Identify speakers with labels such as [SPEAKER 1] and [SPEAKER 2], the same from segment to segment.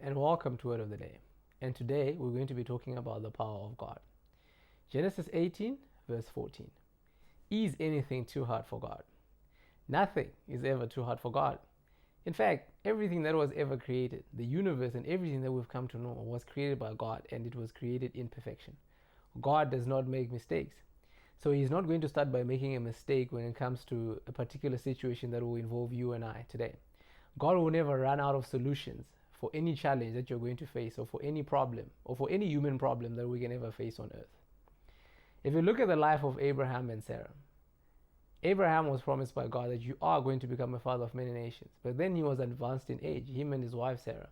[SPEAKER 1] and welcome to Word of the Day. And today we're going to be talking about the power of God. Genesis 18, verse 14. Is anything too hard for God? Nothing is ever too hard for God. In fact, everything that was ever created, the universe and everything that we've come to know, was created by God, and it was created in perfection. God does not make mistakes. So He's not going to start by making a mistake when it comes to a particular situation that will involve you and I today. God will never run out of solutions for any challenge that you're going to face, or for any problem, or for any human problem that we can ever face on earth. If you look at the life of Abraham and Sarah, Abraham was promised by God that you are going to become a father of many nations. But then he was advanced in age, him and his wife Sarah,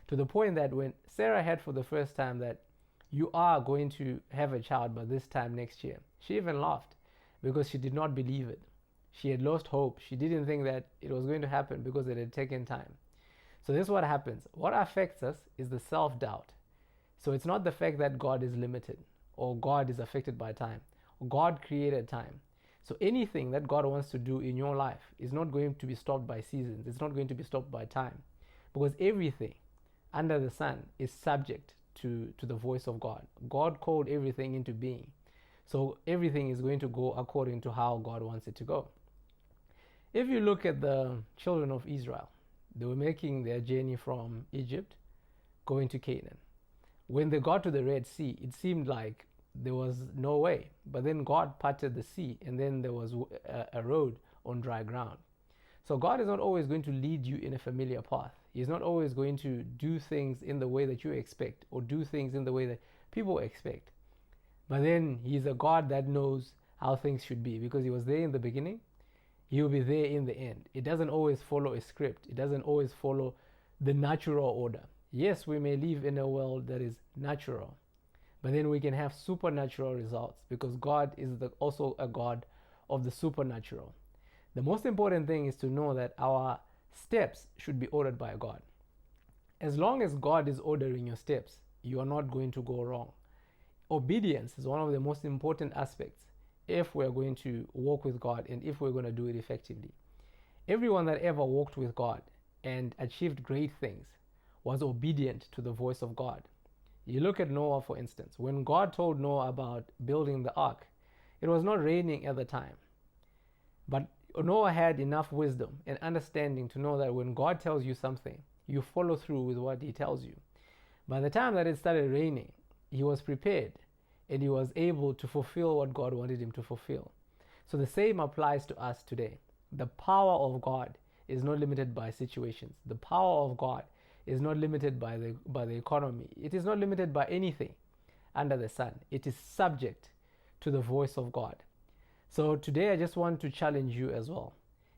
[SPEAKER 1] to the point that when Sarah heard for the first time that you are going to have a child by this time next year, she even laughed because she did not believe it. She had lost hope. She didn't think that it was going to happen because it had taken time. So this is what happens. What affects us is the self-doubt. So it's not the fact that God is limited or God is affected by time. God created time. So anything that God wants to do in your life is not going to be stopped by seasons. It's not going to be stopped by time, because everything under the sun is subject to the voice of God. God called everything into being. So everything is going to go according to how God wants it to go. If you look at the children of Israel, they were making their journey from Egypt going to Canaan. When they got to the Red Sea, it seemed like there was no way. But then God parted the sea, and then there was a road on dry ground. So God is not always going to lead you in a familiar path. He's not always going to do things in the way that you expect, or do things in the way that people expect. But then He's a God that knows how things should be, because He was there in the beginning. He'll be there in the end. It doesn't always follow a script. It doesn't always follow the natural order. Yes, we may live in a world that is natural, but then we can have supernatural results, because God is also a God of the supernatural. The most important thing is to know that our steps should be ordered by God. As long as God is ordering your steps, you are not going to go wrong. Obedience is one of the most important aspects if we're going to walk with God, and if we're going to do it effectively. Everyone that ever walked with God and achieved great things was obedient to the voice of God. You look at Noah, for instance. When God told Noah about building the ark, it was not raining at the time. But Noah had enough wisdom and understanding to know that when God tells you something, you follow through with what He tells you. By the time that it started raining, he was prepared, and he was able to fulfill what God wanted him to fulfill. So the same applies to us today. The power of God is not limited by situations. The power of God is not limited by the economy. It is not limited by anything under the sun. It is subject to the voice of God. So today I just want to challenge you as well,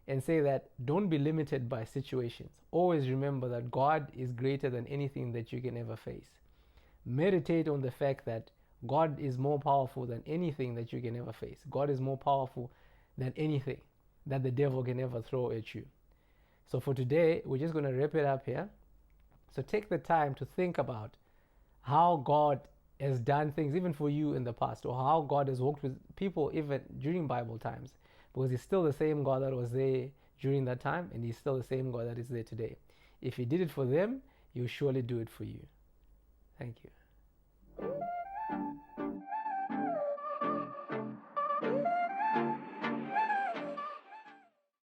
[SPEAKER 1] and say that don't be limited by situations. Always remember that God is greater than anything that you can ever face. Meditate on the fact that God is more powerful than anything that you can ever face. God is more powerful than anything that the devil can ever throw at you. So for today, we're just going to wrap it up here. So take the time to think about how God has done things even for you in the past, or how God has walked with people even during Bible times, because He's still the same God that was there during that time, and He's still the same God that is there today. If He did it for them, He'll surely do it for you. Thank you.